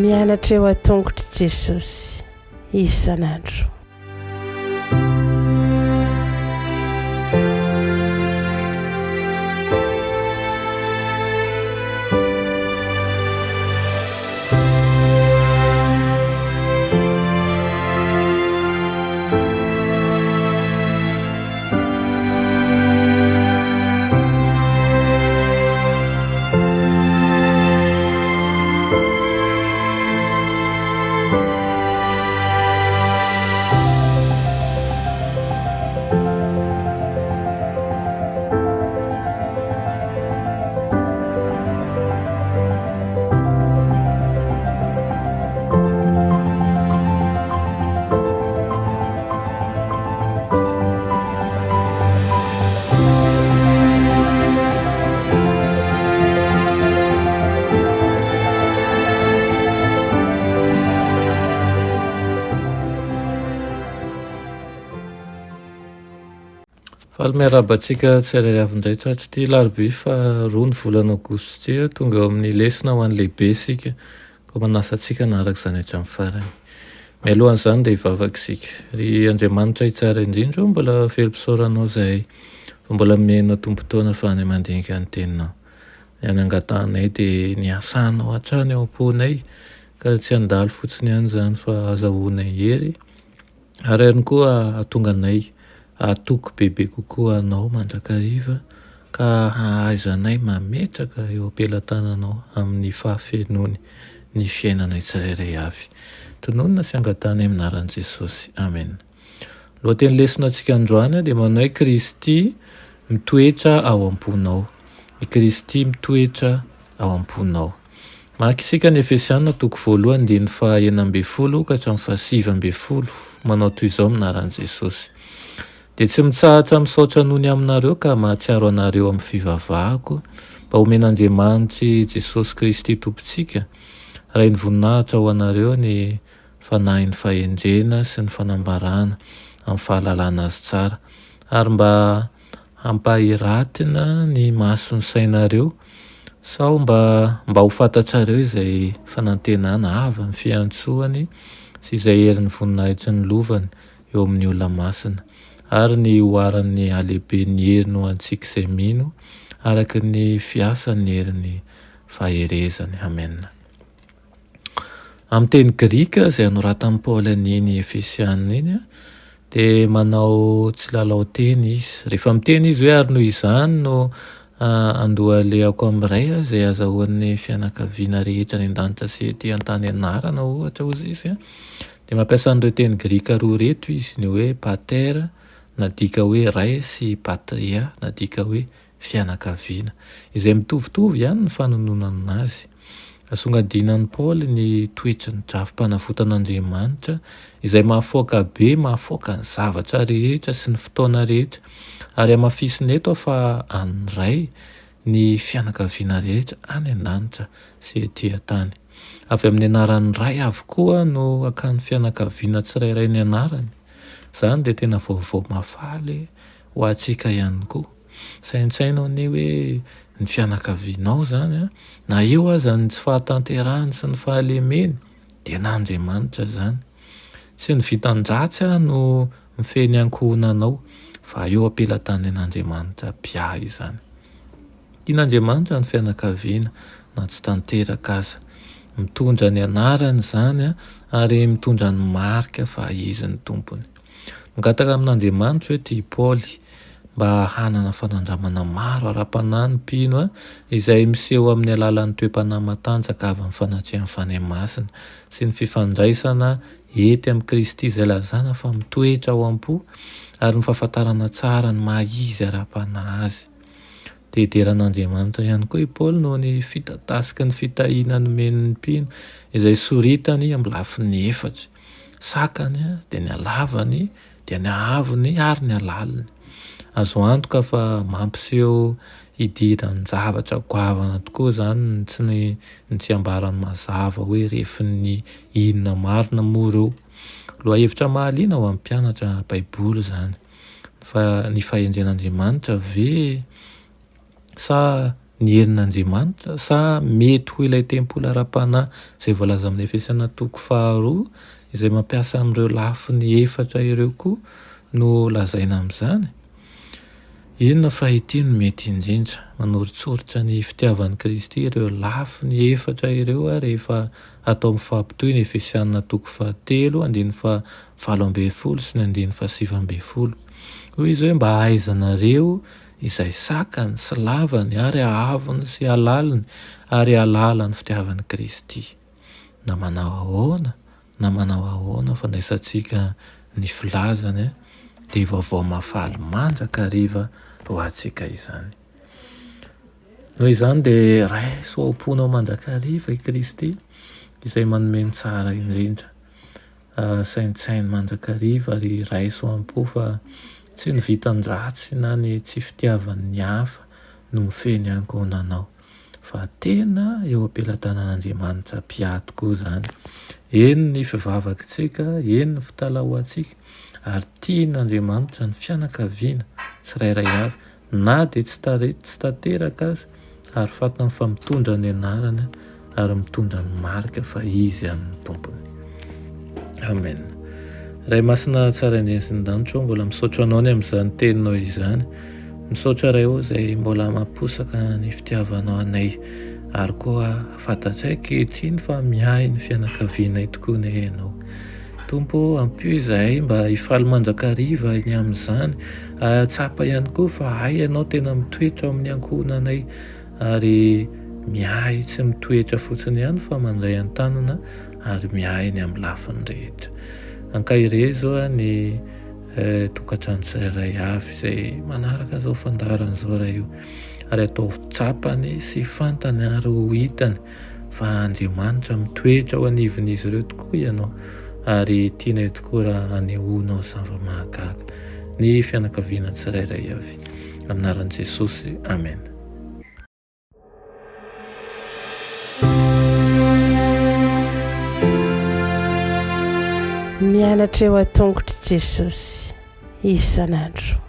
mianatra eo a-tongotry Jesosy isan'andro. Miarabantsika tsirairay avindray tratry ty larobia fa roa ny volana aogositra tonga eo amin'ny lesona ho an'ny lehibe isika ko manasa antsika naaraka izany hatramin'ny farany. Mialohan'izany dia hivavaka isika. Ry Andriamanitra tsara indrindra mbola velom-pisaoranao izay mbola mihaino tombontsoana fa ny mandinika ny teninao. Ny anangatanay dia ny asanao hatrany eo am-ponay ka tsy handalo fotsiny ihany izany fa azahoanay hery ary ihany koa atonganay atoko bebe kokoa anao mandrakariva ka ahaizanay mametraka eo am-pelantananao amin'ny fahafenony ny fiainanay tsirairay avy. Tononona sy angatany amin'ny anaran'i Jesosy. Amen. Lohateny lesona antsika androany dia manao hoe Kristy mitoetra ao am-ponao. I Kristy mitoetra ao am-ponao. Maka isika ny Efesiana 1:9-10 ka hatramin'ny 7:10 manao toy izao amin'ny anaran'i Jesosy. Dia tsy mitsahatra misaotra nohony aminareo ka mahatsiaro anareo amin'ny fivavahako mba omen'Andriamanitry Jesosy Kristy tompontsika raha ny voninahitra ho anareo ny fanahy ny fahendrena sy ny fanambarana amin'ny fahalalana azy tsara ary mba hampahiratina ny maso ny sainareo sao mba ho fantatrareo izay fanantenana ava ny fiantsoany sy izay herin'ny voninahitry ny lovany eo amin'ny olona masina ary ny hoaran'ny alehibe ny heriny ho antsika izay mino araka ny fiasan'ny herin'ny faherezany. Amen. Amin'ny teny Grika izay anoratan'i Paoly ny Efesiana iny dia manao tsy lalao teny izy. Rehefa miteny izy hoe ary noho izany no andohalehako amin'iray izay azahoan'ny fianakaviana rehetra ny an-danitra sy ety an-tany anarana ohatra hozy izy dia mampiasa an'ireo teny Grika roa reto izy ny hoe patera nadika hoe ray sy patria nadika hoe fianakaviana izay mitovitovy ihany ny fanononana azy. Asongadinan'i Paoly ny toetrany drafim-panafotan'Andriamanitra izay mahafoaka be mahafoaka ny zavatra rehetra sy ny fotoana rehetra ary amafisiny eto fa an'iray ny fianakaviana rehetra any an-danitra sy ety an-tany. Avy amin'ny anaran'ny ray avokoa no akan'ny fianakaviana tsirairay ny anarany. Izany dia tena vaovao mafaly ho antsika ihany koa. Saintsainao ny hoe ny fianakavianao izany na eo aza ny tsy fahatanterahany sy ny fahalemeny dia n'Andriamanitra izany. Tsy ny vitan-dratsy no mifehy ny ankohonanao fa eo am-pelantan'ny an'Andriamanitra pia izany. Tian'Andriamanitra ny fianakaviana na tsy tanteraka aza. Mitondra ny anarany izany ary mitondra ny marika fa izy ny tompony. Migataka amin'Andriamanitra hoe tia Paoly mba hanana fanandramana maro ara-panahy ny mpino izay miseho amin'ny alalan'ny toe-panahy matanjaka avy amin'ny fanatrian'ny fanahy masina sy ny fifandraisana ety amin'ny Kristy izay lazana fa mitoetra ao am-po ary ny fahafantarana tsara ny maha-izy ara-panahy azy. Dediran'Andriamanitra ihany koa i Paoly noho ny fitatasiky ny fitahiana nomen'ny mpino izay soritany amin'ny lafiny 4. Sakany dia ny halavany dia ny ahavony ary ny halaliny. Azo antoka fa mampiseho idiran'ny zavatra goavana tokoa izany ny tsy ambarany mazava hoe rehefin'ny inona marina moa ireo. Loha hevitra mahaliana ho amin'ny mpianatra baiboly izany. fa ny fahendren'Andriamanitra ve sa ny herin'Andriamanitra sa mety ho ilay tempoly ara-panahy izay voalaza amin'ny Efesiana 2:2 izay mampiasa amin'ireo lafiny 4 ireo koa no lazaina amin'izany? Inona fa ity no mety indrindra manoritsoritra ny fitiavan'i Kristy ireo lafiny 4 ireo rehefa atao mifampitohy ny Efesiana 2:3, 7:20 sy ny 7:20. Hoy izy hoe mba ahaizanareo izay sakany sy lavany ary ahavony sy alaliny ary alala ny fitiavan'i Kristy. Na manao ahoana fandraisantsika ny filazany dia vaovao mahafaly mandraka hariva ho antsika izany. Noho izany dia raiso ao-ponao mandrakariva i Kristy izay manome ny tsara indrindra. Saintsainy mandrakariva ary raiso am-po fa tsy ny vitan-dratsy na ny tsy fitiavan'ny hafa no mifeny ankonanao, fa tena eo am-pelatanan'Andriamanitra piato koa izany. Eny ny fivavakitsika, eny ny fitalahoantsika, ary tian'Andriamanitra ny fianakaviana tsirairay avy na dia tsy tanteraka aza, ary fatany fa mitondra ny anarana ary mitondra ny marika fa izy amin'ny tompony. Amen. Ray masina tsara indrindra sy ny danitro, mbola misaotra anao ny amin'izany teninao izany. Misaotra ray izay mbola mamposaka ny fitiavanao anay, ary koa fantatray kehitriny fa mihay ny fianakavianay tokoa ny ianao. Tompo, ampio izahay mba hifaly mandrakariva ny amin'izany, tsapa ihany koa fa hay ianao tena mitoetra amin'ny ankohonanay, ary mihay tsy mitoetra fotsiny ihany fa mandray an-tanana ary mihay ny amin'ny lafiny rehetra. Ankahire zao ny tokantrano tsirairay avy izay manaraka zao fandaharana zao raha io, ary atao tsapany sy fantany ary ho hitany fa Andriamanitra mitoetra ao anivon'izy ireo tokoa ianao, ary tianay tokoa raha anehoanao zava-mahagaga ny fianakaviana tsirairay avy. Amin'ny anaran'i Jesosy, amen. Mianatra eo an-tongotry Jesosy isan'andro.